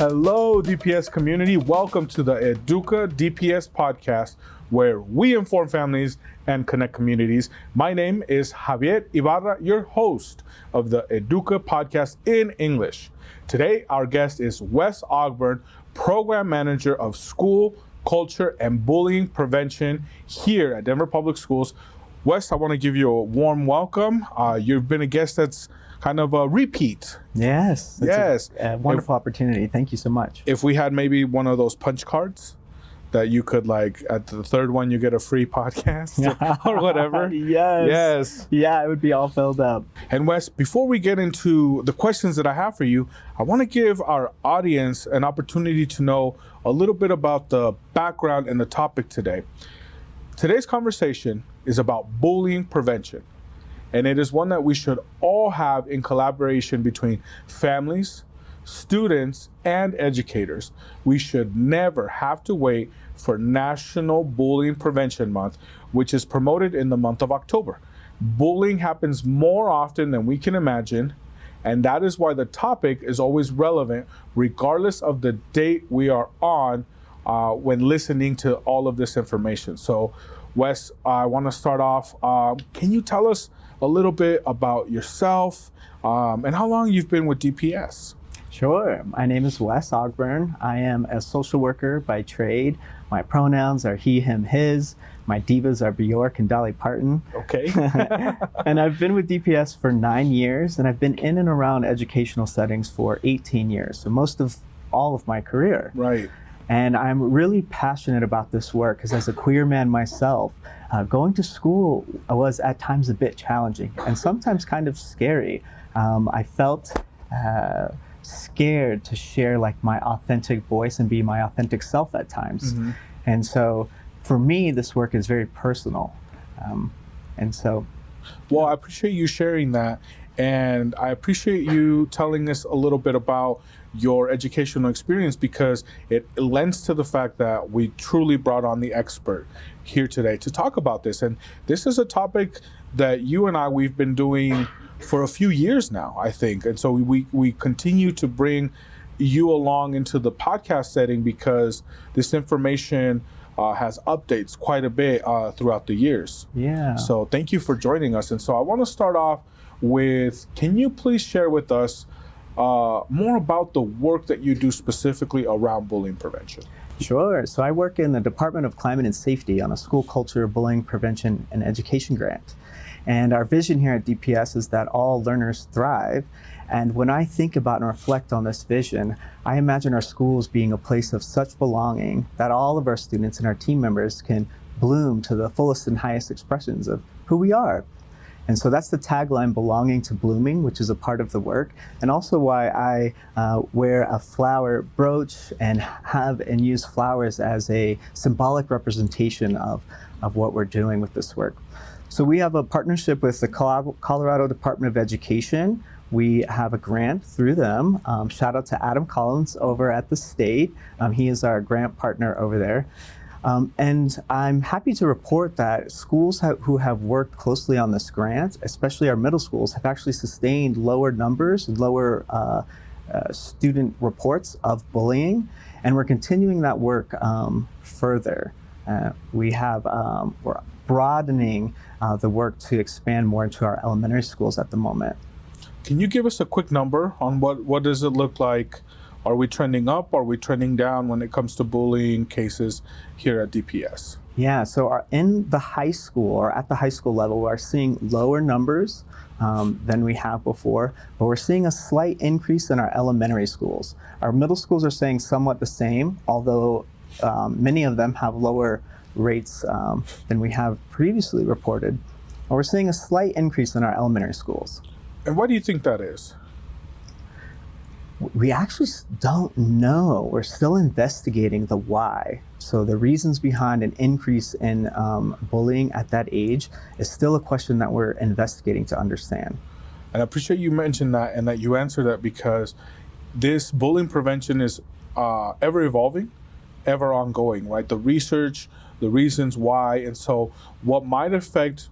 Hello, DPS community. Welcome to the EDUCA DPS podcast, where we inform families and connect communities. My name is Javier Ibarra, your host of the EDUCA podcast in English. Today, our guest is Wes Ogburn, Program Manager of School, Culture, and Bullying Prevention here at Denver Public Schools. Wes, I want to give you a warm welcome. You've been a guest that's kind of a repeat. Yes. Yes. A wonderful opportunity. Thank you so much. If we had maybe one of those punch cards that you could, like, at the third one, you get a free podcast or whatever. Yes. Yeah, it would be all filled up. And Wes, before we get into the questions that I have for you, I want to give our audience an opportunity to know a little bit about the background and the topic today. Today's conversation is about bullying prevention. And it is one that we should all have in collaboration between families, students, and educators. We should never have to wait for National Bullying Prevention Month, which is promoted in the month of October. Bullying happens more often than we can imagine, and that is why the topic is always relevant, regardless of the date we are on when listening to all of this information. So, Wes, I want to start off. Can you tell us a little bit about yourself and how long you've been with DPS? Sure. My name is Wes Ogburn. I am a social worker by trade. My pronouns are he, him, his. My divas are Bjork and Dolly Parton. Okay. And I've been with DPS for 9 years, and I've been in and around educational settings for 18 years, so most of all of my career. Right. And I'm really passionate about this work because as a queer man myself, going to school was at times a bit challenging and sometimes kind of scary. I felt scared to share like my authentic voice and be my authentic self at times. Mm-hmm. And so for me, this work is very personal. Well, I appreciate you sharing that. And I appreciate you telling us a little bit about your educational experience, because it lends to the fact that we truly brought on the expert here today to talk about this. And this is a topic that you and we've been doing for a few years now, I think. And so we continue to bring you along into the podcast setting because this information has updates quite a bit throughout the years. Yeah. So thank you for joining us. And so I want to start off with, can you please share with us more about the work that you do specifically around bullying prevention? Sure. So I work in the Department of Climate and Safety on a school culture, bullying prevention, and education grant. And our vision here at DPS is that all learners thrive. And when I think about and reflect on this vision, I imagine our schools being a place of such belonging that all of our students and our team members can bloom to the fullest and highest expressions of who we are. And so that's the tagline, belonging to blooming, which is a part of the work, and also why I wear a flower brooch and have and use flowers as a symbolic representation of what we're doing with this work. So we have a partnership with the Colorado Department of Education. We have a grant through them. Shout out to Adam Collins over at the state. He is our grant partner over there. And I'm happy to report that schools who have worked closely on this grant, especially our middle schools, have actually sustained lower numbers, lower student reports of bullying, and we're continuing that work further. We're broadening the work to expand more into our elementary schools at the moment. Can you give us a quick number on what does it look like? Are we trending up? Are we trending down when it comes to bullying cases here at DPS? Yeah, so in the high school or at the high school level, we're seeing lower numbers than we have before, but we're seeing a slight increase in our elementary schools. Our middle schools are staying somewhat the same, although many of them have lower rates than we have previously reported. But we're seeing a slight increase in our elementary schools. And why do you think that is? We actually don't know. We're still investigating the why. So the reasons behind an increase in bullying at that age is still a question that we're investigating to understand. And I appreciate you mentioned that and that you answered that, because this bullying prevention is ever evolving, ever ongoing, right? The research, the reasons why. And so what might affect,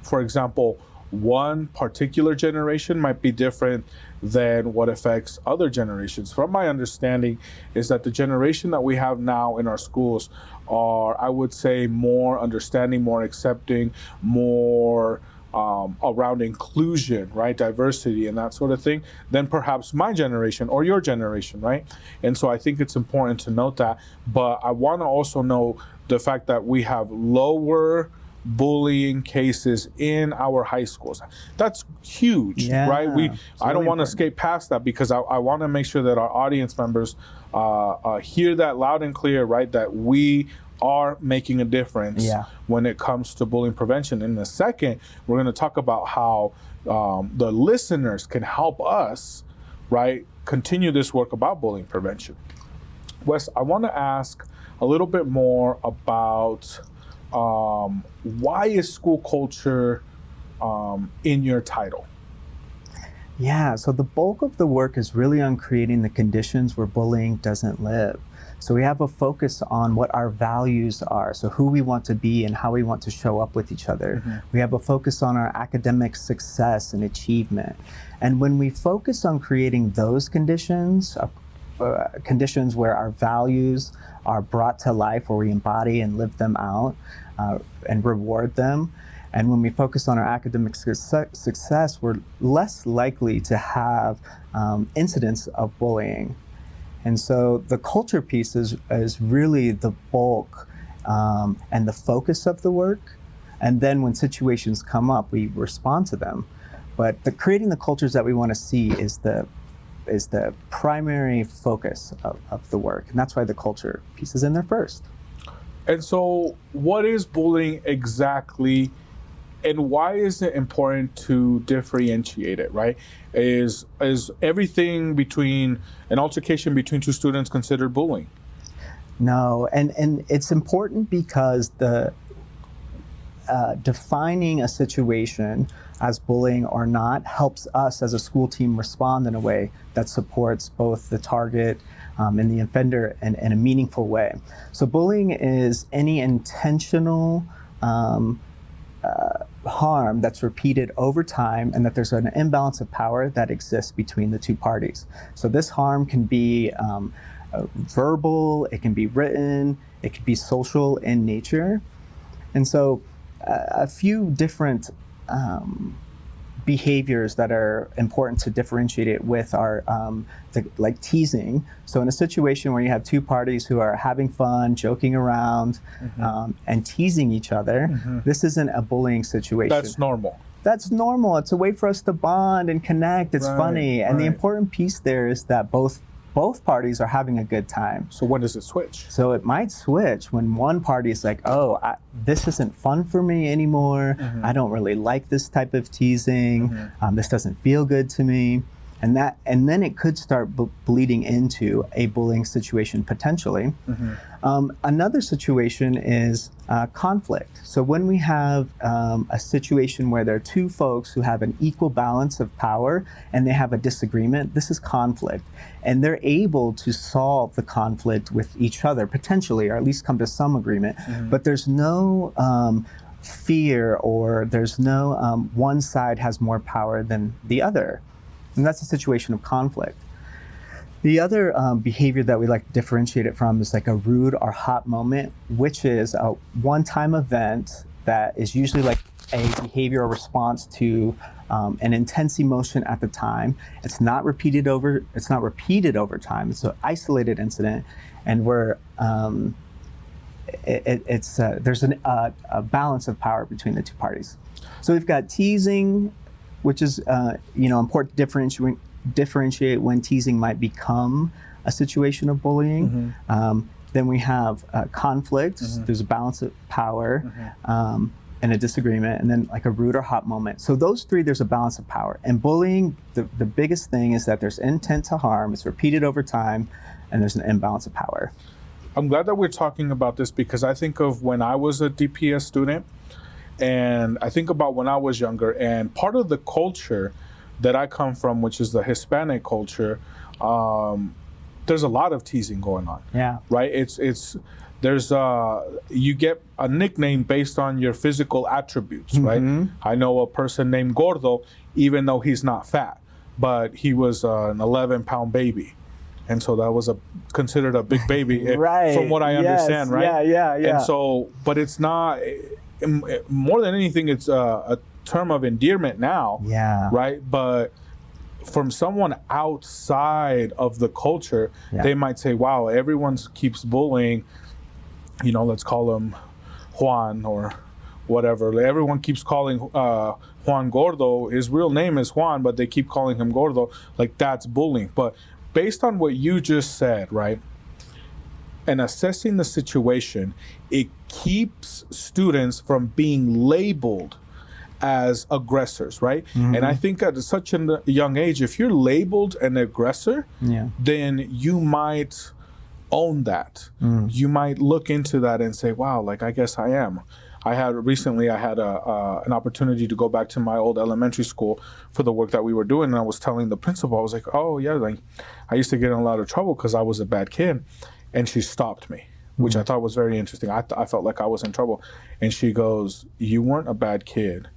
for example, one particular generation might be different than what affects other generations. From my understanding is that the generation that we have now in our schools are, I would say, more understanding, more accepting, more around inclusion, right? Diversity and that sort of thing, than perhaps my generation or your generation, right? And so I think it's important to note that. But I want to also know the fact that we have lower bullying cases in our high schools. That's huge, Yeah, right? I don't really want to important. skate past that, because I want to make sure that our audience members hear that loud and clear, right? That we are making a difference Yeah. when it comes to bullying prevention. In a second, we're going to talk about how the listeners can help us, right, continue this work about bullying prevention. Wes, I want to ask a little bit more about why is school culture in your title? Yeah, so the bulk of the work is really on creating the conditions where bullying doesn't live. So we have a focus on what our values are, so who we want to be and how we want to show up with each other. Mm-hmm. We have a focus on our academic success and achievement. And when we focus on creating those conditions, conditions where our values are brought to life, where we embody and live them out and reward them, and when we focus on our academic success, we're less likely to have incidents of bullying. And so the culture piece is really the bulk and the focus of the work. And then when situations come up, we respond to them. But creating the cultures that we want to see is the primary focus of the work. And that's why the culture piece is in there first. And so what is bullying exactly, and why is it important to differentiate it, right? Is everything between an altercation between two students considered bullying? No, and it's important because the defining a situation as bullying or not helps us as a school team respond in a way that supports both the target and the offender in a meaningful way. So bullying is any intentional harm that's repeated over time, and that there's an imbalance of power that exists between the two parties. So this harm can be verbal, it can be written, it can be social in nature. And so a few different behaviors that are important to differentiate it with are like teasing. So in a situation where you have two parties who are having fun, joking around, and teasing each other, this isn't a bullying situation. That's normal. That's normal. It's a way for us to bond and connect. It's Right, funny. And the right. important piece there is that both parties are having a good time. So when does it switch? So it might switch when one party is like, oh, this isn't fun for me anymore. I don't really like this type of teasing. This doesn't feel good to me. And then it could start bleeding into a bullying situation potentially. Another situation is conflict. So when we have a situation where there are two folks who have an equal balance of power and they have a disagreement, this is conflict. And they're able to solve the conflict with each other potentially, or at least come to some agreement. But there's no fear, or there's no one side has more power than the other. And that's a situation of conflict. The other behavior that we like to differentiate it from is like a rude or hot moment, which is a one-time event that is usually like a behavioral response to an intense emotion at the time. It's not repeated over time. It's an isolated incident, and where there's a balance of power between the two parties. So we've got teasing, which is important to differentiate when teasing might become a situation of bullying. Then we have conflict. There's a balance of power and a disagreement, and then like a rude or hot moment. So those three, there's a balance of power. And bullying, the biggest thing is that there's intent to harm, it's repeated over time, and there's an imbalance of power. I'm glad that we're talking about this, because I think of when I was a DPS student, and I think about when I was younger, and part of the culture that I come from, which is the Hispanic culture, there's a lot of teasing going on. Yeah. Right? There's you get a nickname based on your physical attributes, right? I know a person named Gordo, even though he's not fat, but he was an 11-pound baby. And so that was considered a big baby, right. From what I understand, right? Yeah. And so, but it's not, more than anything, it's a term of endearment now, right? But from someone outside of the culture, they might say, wow, everyone keeps bullying, let's call him Juan or whatever. Everyone keeps calling Juan Gordo. His real name is Juan, but they keep calling him Gordo. Like, that's bullying. But based on what you just said, right, and assessing the situation, it keeps students from being labeled as aggressors, right? And I think at such a young age, if you're labeled an aggressor, then you might own that. You might look into that and say, wow, like, I guess I am. I had an opportunity to go back to my old elementary school for the work that we were doing, and I was telling the principal, I was like, oh yeah, like, I used to get in a lot of trouble because I was a bad kid, and she stopped me, which I thought was very interesting. I felt like I was in trouble, and she goes, you weren't a bad kid,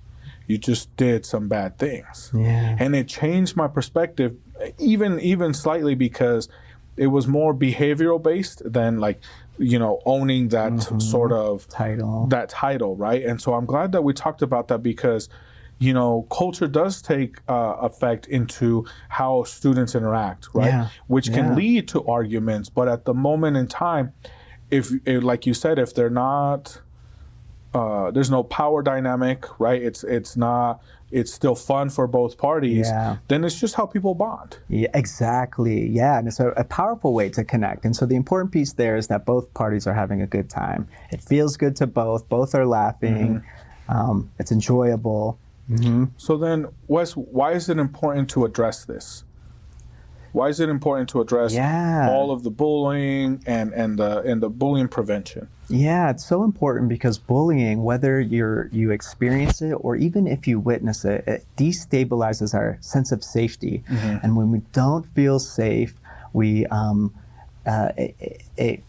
you just did some bad things. And it changed my perspective even slightly, because it was more behavioral based than like, owning that sort of title, right? And so I'm glad that we talked about that, because culture does take effect into how students interact, right? Which can lead to arguments, but at the moment in time, if like you said, if they're not, there's no power dynamic, right? It's still fun for both parties. Then it's just how people bond. Yeah, exactly. Yeah, and it's a powerful way to connect. And so the important piece there is that both parties are having a good time. It feels good to both. Both are laughing. It's enjoyable. So then, Wes, why is it important to address this? Why is it important to address all of the bullying and the bullying prevention? Yeah, it's so important because bullying, whether you experience it or even if you witness it, it destabilizes our sense of safety. And when we don't feel safe, it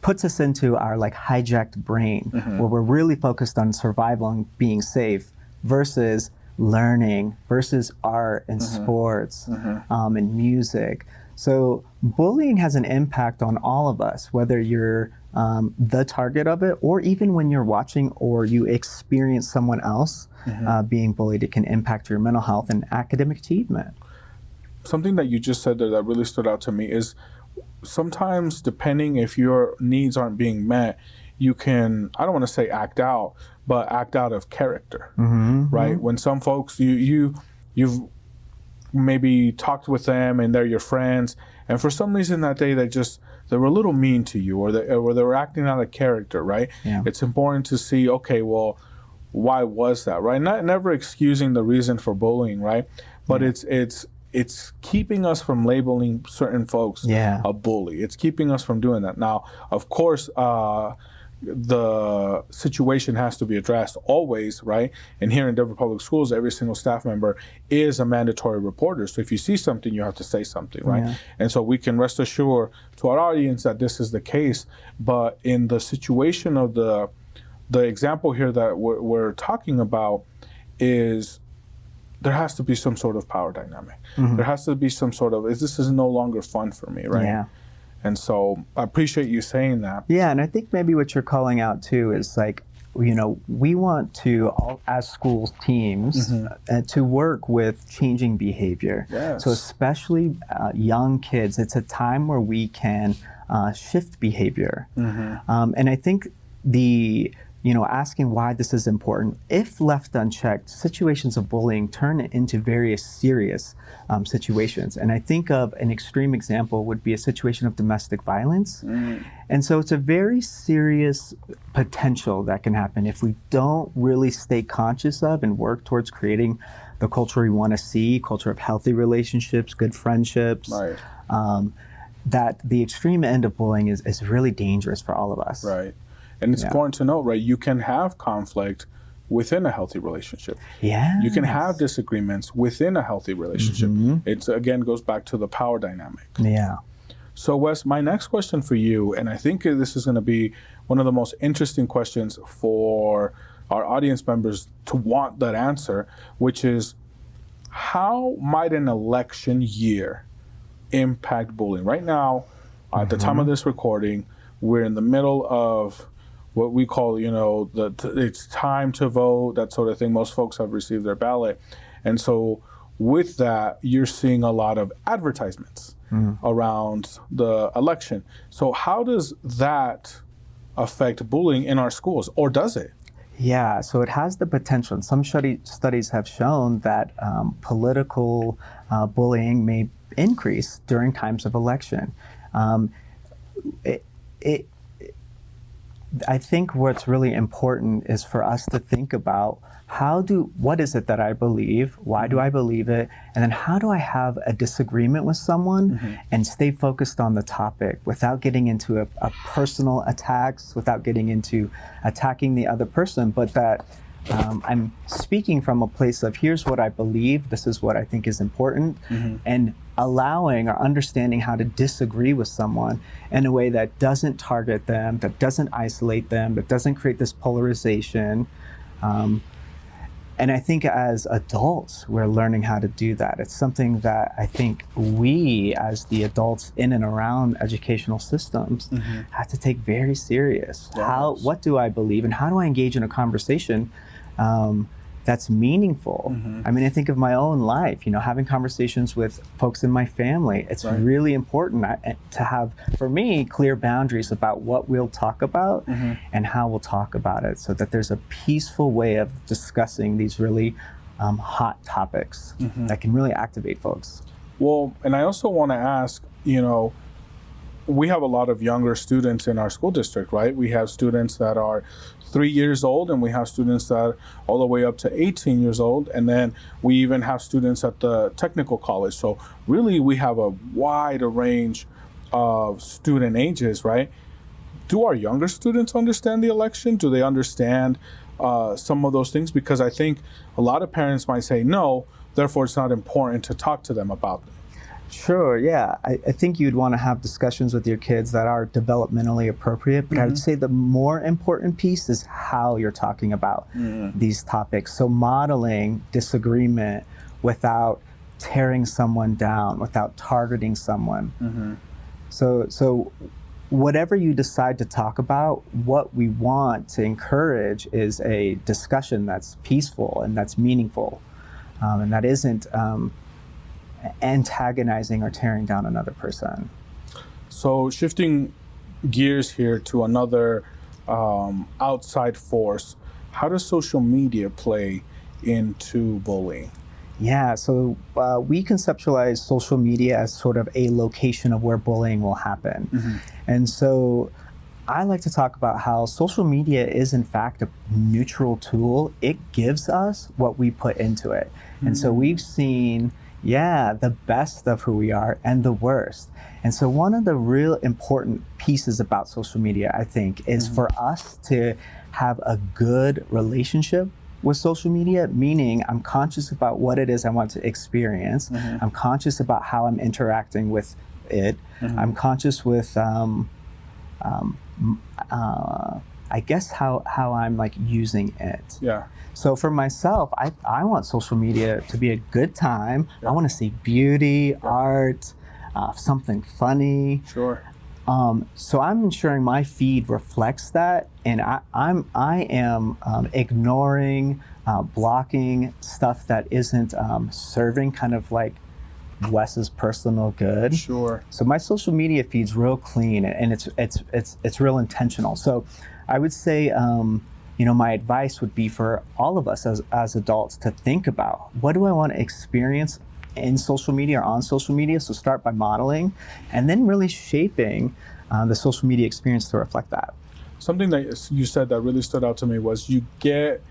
puts us into our like hijacked brain, where we're really focused on survival and being safe versus learning, versus art and sports and music. So bullying has an impact on all of us, whether you're the target of it, or even when you're watching or you experience someone else being bullied, it can impact your mental health and academic achievement. Something that you just said there that really stood out to me is sometimes, depending if your needs aren't being met, you can, I don't want to say act out, but act out of character, right? When some folks, you've maybe talked with them and they're your friends, and for some reason that day they were a little mean to you, or they were acting out of character, right? It's important to see, okay, well, why was that, right? Never excusing the reason for bullying, right? But it's keeping us from labeling certain folks a bully. It's keeping us from doing that. Now, of course, the situation has to be addressed always, right? And here in Denver Public Schools, every single staff member is a mandatory reporter. So if you see something, you have to say something, right? And so we can rest assured to our audience that this is the case. But in the situation of the example here that we're talking about, is there has to be some sort of power dynamic. There has to be some sort of, this is no longer fun for me, right? And so I appreciate you saying that. Yeah, and I think maybe what you're calling out too is like, we want to, as schools teams, to work with changing behavior. So especially young kids, it's a time where we can shift behavior. And I think asking why this is important, if left unchecked, situations of bullying turn into various serious situations. And I think of an extreme example would be a situation of domestic violence. And so it's a very serious potential that can happen if we don't really stay conscious of and work towards creating the culture we want to see, culture of healthy relationships, good friendships. That the extreme end of bullying is really dangerous for all of us. Right. And it's important to note, right, you can have conflict within a healthy relationship. You can have disagreements within a healthy relationship. It again goes back to the power dynamic. So Wes, my next question for you, and I think this is going to be one of the most interesting questions for our audience members to want that answer, which is, how might an election year impact bullying? Right now, at the time of this recording, we're in the middle of what we call, it's time to vote, that sort of thing. Most folks have received their ballot. And so with that, you're seeing a lot of advertisements around the election. So how does that affect bullying in our schools, or does it? Yeah, so it has the potential. And some studies have shown that political bullying may increase during times of election. I think what's really important is for us to think about what is it that I believe? Why do I believe it? And then how do I have a disagreement with someone and stay focused on the topic without getting into a personal attacks, without getting into attacking the other person, but that I'm speaking from a place of, here's what I believe, this is what I think is important, and allowing or understanding how to disagree with someone in a way that doesn't target them, that doesn't isolate them, that doesn't create this polarization. And I think as adults, we're learning how to do that. It's something that I think we, as the adults in and around educational systems, have to take very serious. Yes. What do I believe, and how do I engage in a conversation that's meaningful? I mean, I think of my own life, having conversations with folks in my family. It's really important to have, for me, clear boundaries about what we'll talk about and how we'll talk about it, so that there's a peaceful way of discussing these really hot topics that can really activate folks. Well, and I also want to ask, we have a lot of younger students in our school district, right? We have students that are 3 years old, and we have students that are all the way up to 18 years old. And then we even have students at the technical college. So really, we have a wide range of student ages, right? Do our younger students understand the election? Do they understand some of those things? Because I think a lot of parents might say no, therefore it's not important to talk to them about it. Sure, yeah. I think you'd want to have discussions with your kids that are developmentally appropriate, but I would say the more important piece is how you're talking about these topics. So modeling disagreement without tearing someone down, without targeting someone. So whatever you decide to talk about, what we want to encourage is a discussion that's peaceful and that's meaningful, and that isn't antagonizing or tearing down another person. So shifting gears here to another outside force, how does social media play into bullying? Yeah, so we conceptualize social media as sort of a location of where bullying will happen. And so I like to talk about how social media is in fact a neutral tool. It gives us what we put into it. And so we've seen the best of who we are and the worst. And so one of the real important pieces about social media, I think, is for us to have a good relationship with social media, meaning I'm conscious about what it is I want to experience. I'm conscious about how I'm interacting with it. I'm conscious with, I guess, how I'm like using it. Yeah. So for myself, I want social media to be a good time. I want to see beauty, art, something funny. Sure. So I'm ensuring my feed reflects that, and I am ignoring, blocking stuff that isn't serving kind of like Wes's personal good. Sure. So my social media feed's real clean, and it's real intentional. So I would say, my advice would be for all of us as adults to think about, what do I want to experience in social media or on social media? So start by modeling, and then really shaping the social media experience to reflect that. Something that you said that really stood out to me was you get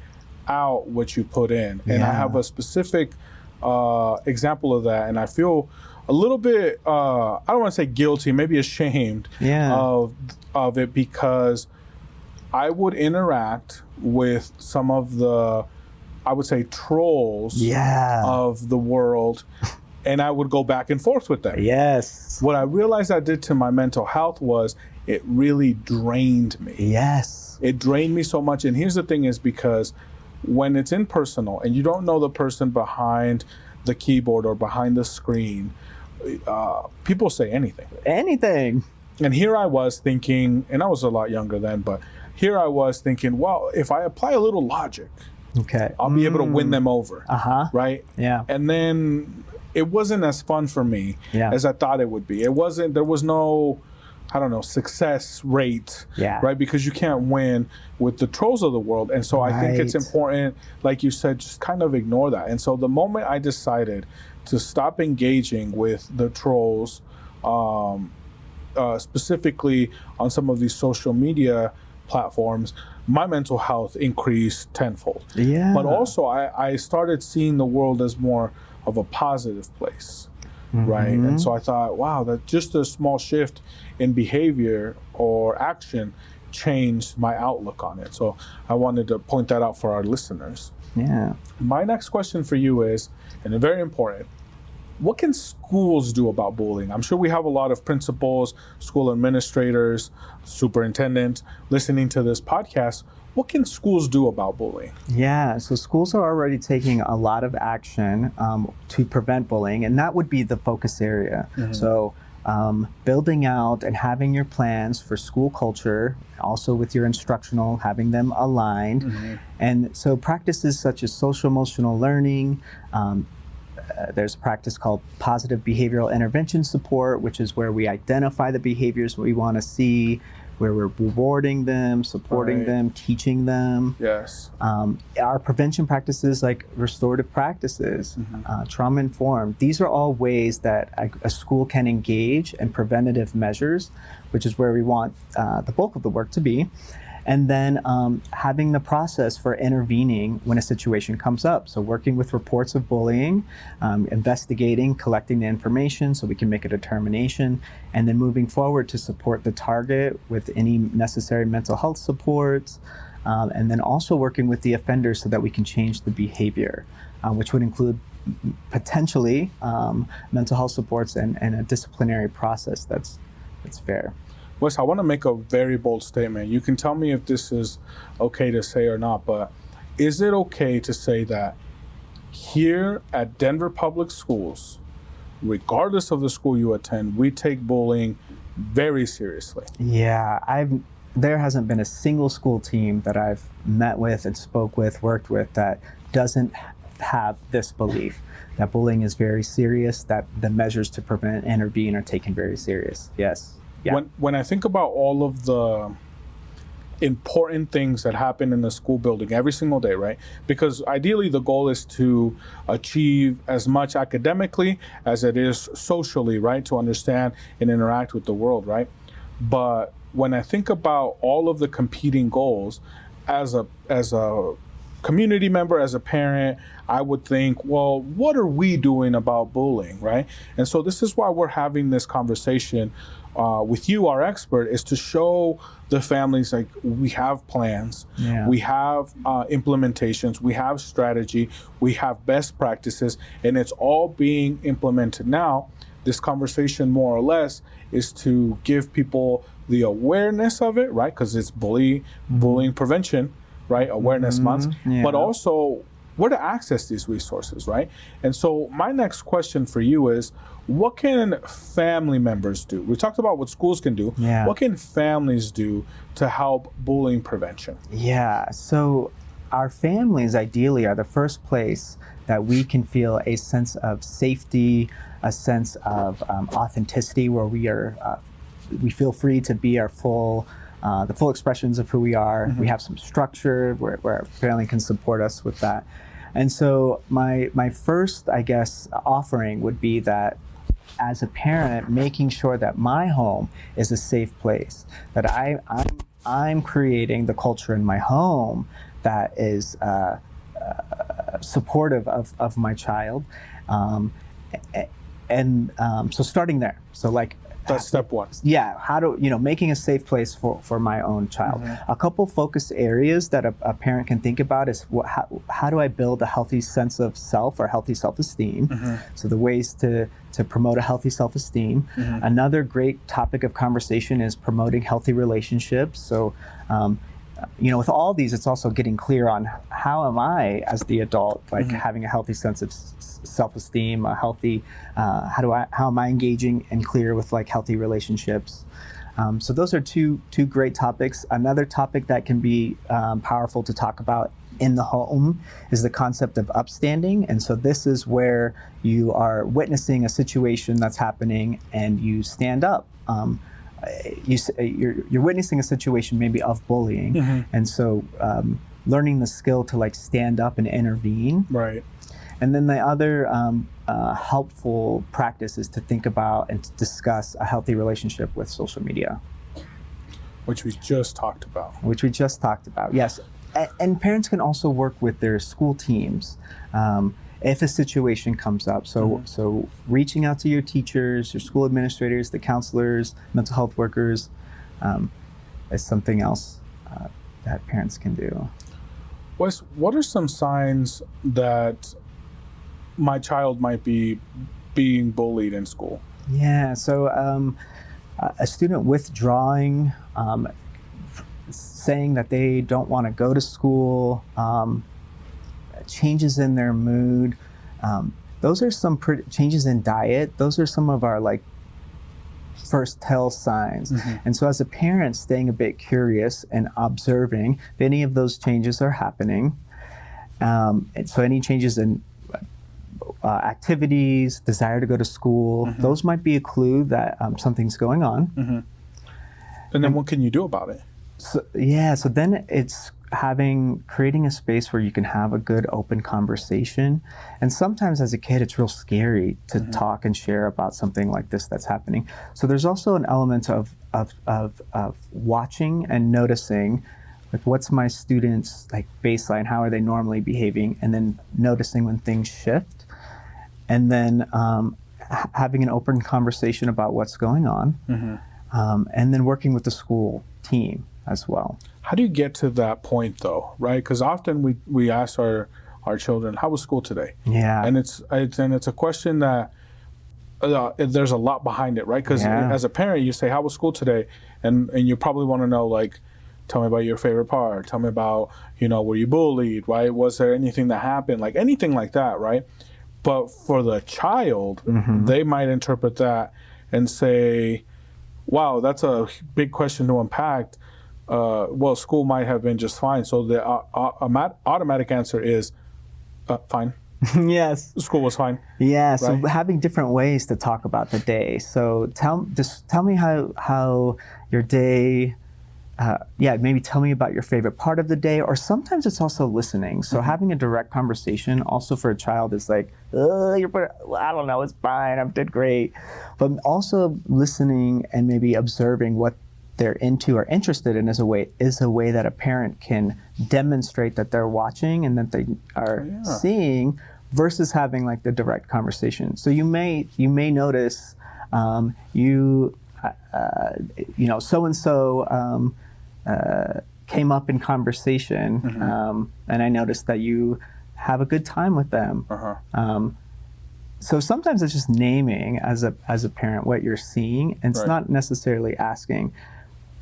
out what you put in. And I have a specific example of that, and I feel a little bit, I don't want to say guilty, maybe ashamed of it, because I would interact with some of the, I would say, trolls of the world. and I would go back and forth with them. Yes. What I realized I did to my mental health was it really drained me. Yes. It drained me so much. And here's the thing is because when it's impersonal and you don't know the person behind the keyboard or behind the screen, people say anything. Anything. And here I was thinking, and I was a lot younger then, but here I was thinking, well, if I apply a little logic, okay, I'll be able to win them over. Right? Yeah. And then it wasn't as fun for me Yeah. as I thought it would be. There was no, I don't know, success rate, Yeah. right? Because you can't win with the trolls of the world. And so I think it's Right. important, like you said, just kind of ignore that. And so the moment I decided to stop engaging with the trolls, specifically on some of these social media platforms, my mental health increased tenfold. Yeah. But also I started seeing the world as more of a positive place, right? And so I thought, wow, that just a small shift in behavior or action changed my outlook on it. So I wanted to point that out for our listeners. Yeah. My next question for you is, and it's very important, what can schools do about bullying? I'm sure we have a lot of principals, school administrators, superintendents listening to this podcast. What can schools do about bullying? Yeah, so schools are already taking a lot of action to prevent bullying, and that would be the focus area. So building out and having your plans for school culture, also with your instructional, having them aligned. And so practices such as social emotional learning, there's a practice called positive behavioral intervention support, which is where we identify the behaviors we want to see, where we're rewarding them, supporting them, teaching them. Yes. Our prevention practices like restorative practices, trauma-informed, these are all ways that a school can engage in preventative measures, which is where we want the bulk of the work to be. And then having the process for intervening when a situation comes up. So working with reports of bullying, investigating, collecting the information so we can make a determination, and then moving forward to support the target with any necessary mental health supports, and then also working with the offender so that we can change the behavior, which would include potentially mental health supports and a disciplinary process that's fair. Wes, I want to make a very bold statement. You can tell me if this is okay to say or not, but is it okay to say that here at Denver Public Schools, regardless of the school you attend, we take bullying very seriously? Yeah, there hasn't been a single school team that I've met with and spoke with, worked with, that doesn't have this belief that bullying is very serious, that the measures to prevent and intervene are taken very serious. Yes. Yeah. When I think about all of the important things that happen in the school building every single day, right? Because ideally the goal is to achieve as much academically as it is socially, right? To understand and interact with the world, right? But when I think about all of the competing goals, as a community member, as a parent, I would think, well, what are we doing about bullying, right? And so this is why we're having this conversation with you, our expert, is to show the families like we have plans, we have implementations, we have strategy, we have best practices, and it's all being implemented now. This conversation, more or less, is to give people the awareness of it, right? Because it's bullying prevention, right? Awareness month, but also where to access these resources, right? And so my next question for you is, what can family members do? We talked about what schools can do. What can families do to help bullying prevention? Yeah, so our families ideally are the first place that we can feel a sense of safety, a sense of authenticity, where we feel free to be our the full expressions of who we are. We have some structure where our family can support us with that. And so my first, I guess, offering would be that as a parent, making sure that my home is a safe place, that I'm creating the culture in my home that is supportive of my child. So starting there. So like That's step one. Yeah, how to, making a safe place for my own child. Mm-hmm. A couple focused areas that a parent can think about is how do I build a healthy sense of self or healthy self-esteem? Mm-hmm. So the ways to promote a healthy self-esteem. Mm-hmm. Another great topic of conversation is promoting healthy relationships. So, with all these, it's also getting clear on how am I as the adult, like Mm-hmm. having a healthy sense of self-esteem, a healthy, how am I engaging and clear with like healthy relationships? So those are two great topics. Another topic that can be powerful to talk about in the home is the concept of upstanding. And so this is where you are witnessing a situation that's happening and you stand up. You're witnessing a situation maybe of bullying, Mm-hmm. and so learning the skill to like stand up and intervene. Right. And then the other helpful practice is to think about and to discuss a healthy relationship with social media, Which we just talked about. Yes. And parents can also work with their school teams if a situation comes up. So reaching out to your teachers, your school administrators, the counselors, mental health workers is something else that parents can do. Wes, what are some signs that my child might be being bullied in school? Yeah, so a student withdrawing, saying that they don't want to go to school, changes in their mood. Those are some changes in diet. Those are some of our like first tell signs. Mm-hmm. And so as a parent, staying a bit curious and observing if any of those changes are happening. And so any changes in activities, desire to go to school, Mm-hmm. those might be a clue that something's going on. Mm-hmm. And then what can you do about it? So then it's creating a space where you can have a good open conversation. And sometimes as a kid, it's real scary to Mm-hmm. talk and share about something like this that's happening. So there's also an element of watching and noticing, like what's my students' like baseline, how are they normally behaving, and then noticing when things shift. And then having an open conversation about what's going on. Mm-hmm. And then working with the school team as well. How do you get to that point though, right? Because often we ask our children, how was school today? Yeah. And it's a question that there's a lot behind it, right? Because as a parent, you say, how was school today? And you probably want to know, like, tell me about your favorite part. Tell me about, were you bullied, right? Was there anything that happened? Like anything like that, right? But for the child, Mm-hmm. they might interpret that and say, wow, that's a big question to unpack. Well, school might have been just fine. So the automatic answer is fine. Yes. School was fine. Yeah. So Right. having different ways to talk about the day. So tell me how your day. Maybe tell me about your favorite part of the day. Or sometimes it's also listening. So Mm-hmm. having a direct conversation also for a child is like, I don't know, it's fine, I did great. But also listening and maybe observing what they're into or interested in is a way that a parent can demonstrate that they're watching and that they are seeing, versus having like the direct conversation. So you may notice so-and-so came up in conversation, Mm-hmm. and I noticed that you have a good time with them. Uh-huh. So sometimes it's just naming as a parent what you're seeing, and it's Right. not necessarily asking,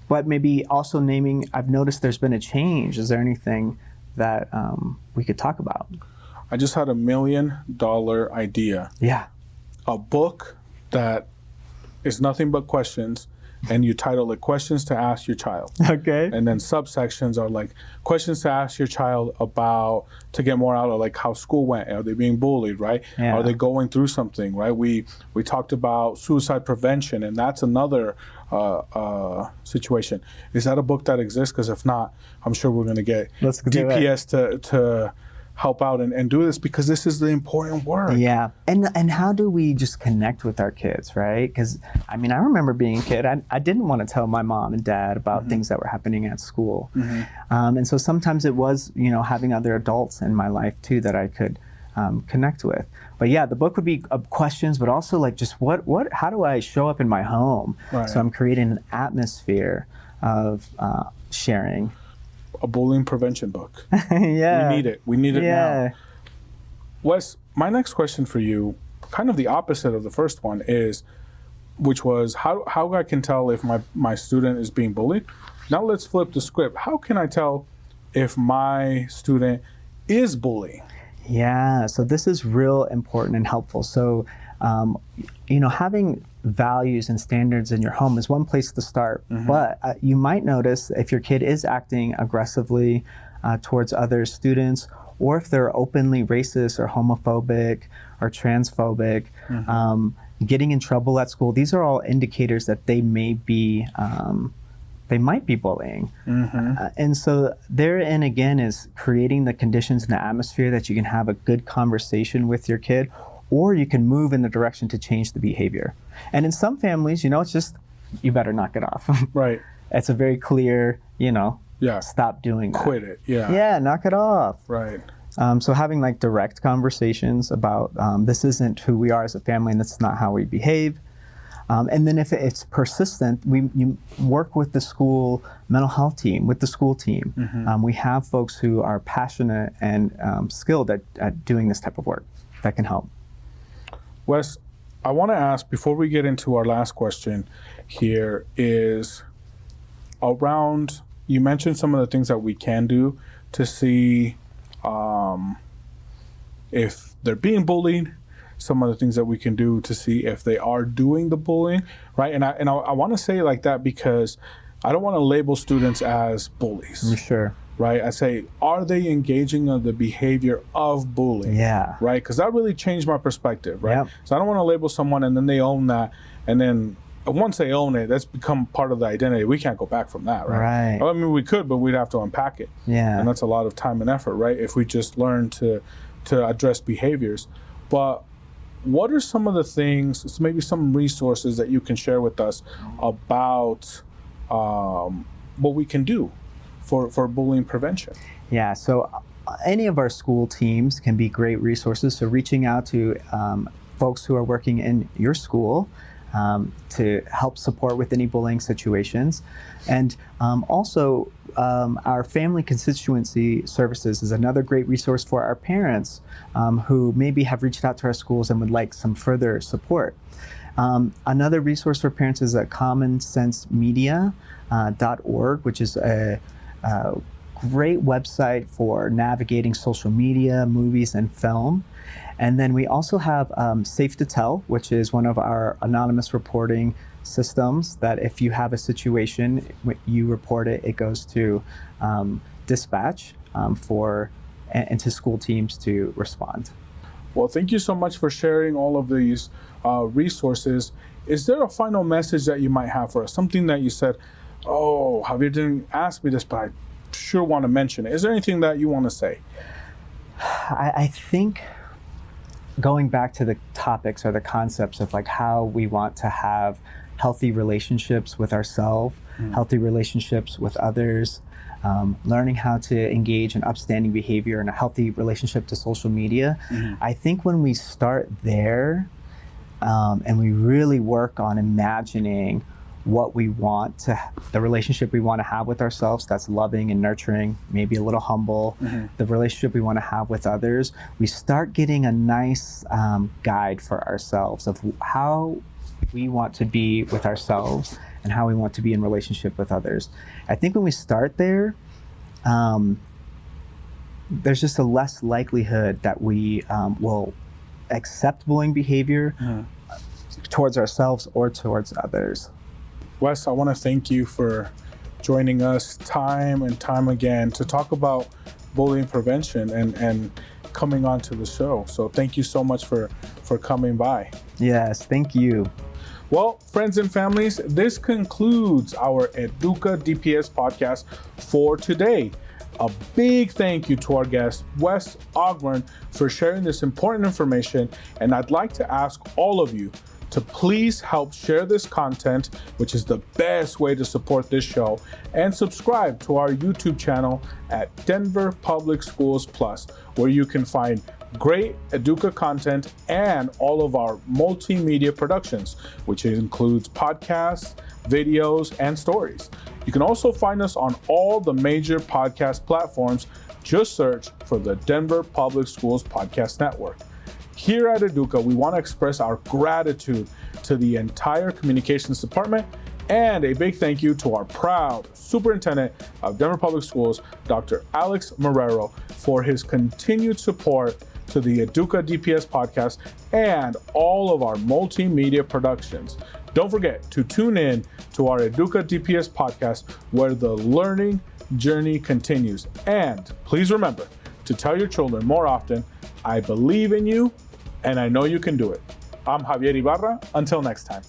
but maybe also naming, I've noticed there's been a change. Is there anything that we could talk about? I just had $1 million idea. Yeah. A book that is nothing but questions, and you title it Questions to Ask Your Child. Okay. And then subsections are like questions to ask your child about, to get more out of like how school went. Are they being bullied, right? Yeah. Are they going through something, right? We talked about suicide prevention, and that's another situation. Is that a book that exists? Because if not, I'm sure we're going to get Let's do it. DPS to help out and do this, because this is the important work. Yeah. And how do we just connect with our kids, right? Because, I mean, I remember being a kid, I didn't want to tell my mom and dad about things that were happening at school. And so sometimes it was, having other adults in my life too that I could connect with. But yeah, the book would be questions, but also like just how do I show up in my home? Right. So I'm creating an atmosphere of sharing. A bullying prevention book. Yeah. We need it. We need it Yeah. now. Wes, my next question for you, kind of the opposite of the first one, which was how I can tell if my student is being bullied. Now let's flip the script. How can I tell if my student is bullying? Yeah, so this is real important and helpful. So, having values and standards in your home is one place to start. Mm-hmm. But you might notice if your kid is acting aggressively towards other students, or if they're openly racist or homophobic or transphobic, Mm-hmm. Getting in trouble at school, these are all indicators that they might be bullying. Mm-hmm. And so therein again is creating the conditions and the atmosphere that you can have a good conversation with your kid, or you can move in the direction to change the behavior. And in some families, it's just, you better knock it off. Right. It's a very clear, Yeah. stop doing that. Quit it. Yeah. Yeah, knock it off. Right. So having like direct conversations about this isn't who we are as a family and this is not how we behave. And then if it's persistent, you work with the school mental health team, with the school team. Mm-hmm. We have folks who are passionate and skilled at doing this type of work that can help. Wes, I want to ask, before we get into our last question here, is around, you mentioned some of the things that we can do to see if they're being bullied, some of the things that we can do to see if they are doing the bullying, right? And I want to say it like that because I don't want to label students as bullies. Sure. Right? I say, are they engaging in the behavior of bullying? Yeah. Right? Because that really changed my perspective, right? Yep. So I don't want to label someone and then they own that, and then once they own it, that's become part of the identity. We can't go back from that, right? Right. I mean, we could, but we'd have to unpack it. Yeah. And that's a lot of time and effort, right? If we just learn to address behaviors. But what are some of the things, maybe some resources that you can share with us about what we can do for bullying prevention? Yeah, so any of our school teams can be great resources. So reaching out to folks who are working in your school to help support with any bullying situations. And also, our family constituency services is another great resource for our parents who maybe have reached out to our schools and would like some further support. Another resource for parents is at commonsensemedia.org, which is a great website for navigating social media, movies, and film. And then we also have Safe to Tell, which is one of our anonymous reporting systems that if you have a situation, you report it, it goes to dispatch and to school teams to respond. Well, thank you so much for sharing all of these resources. Is there a final message that you might have for us? Something that you said, oh, Javier didn't ask me this, but I sure want to mention it. Is there anything that you want to say? I think going back to the topics or the concepts of like how we want to have healthy relationships with ourselves, healthy relationships with others, learning how to engage in upstanding behavior and a healthy relationship to social media. I think when we start there and we really work on imagining what we want the relationship we want to have with ourselves, that's loving and nurturing, maybe a little humble, the relationship we want to have with others, we start getting a nice guide for ourselves of how we want to be with ourselves and how we want to be in relationship with others. I think when we start there, there's just a less likelihood that we will accept bullying behavior towards ourselves or towards others. Wes, I want to thank you for joining us time and time again to talk about bullying prevention and coming on to the show. So thank you so much for coming by. Yes, thank you. Well, friends and families, this concludes our EDUCA DPS podcast for today. A big thank you to our guest, Wes Ogburn, for sharing this important information. And I'd like to ask all of you to please help share this content, which is the best way to support this show, and subscribe to our YouTube channel at Denver Public Schools Plus, where you can find great EDUCA content, and all of our multimedia productions, which includes podcasts, videos, and stories. You can also find us on all the major podcast platforms. Just search for the Denver Public Schools Podcast Network. Here at EDUCA, we want to express our gratitude to the entire communications department and a big thank you to our proud superintendent of Denver Public Schools, Dr. Alex Marrero, for his continued support to the EDUCA DPS podcast and all of our multimedia productions. Don't forget to tune in to our EDUCA DPS podcast, where the learning journey continues. And please remember to tell your children more often, I believe in you and I know you can do it. I'm Javier Ibarra. Until next time.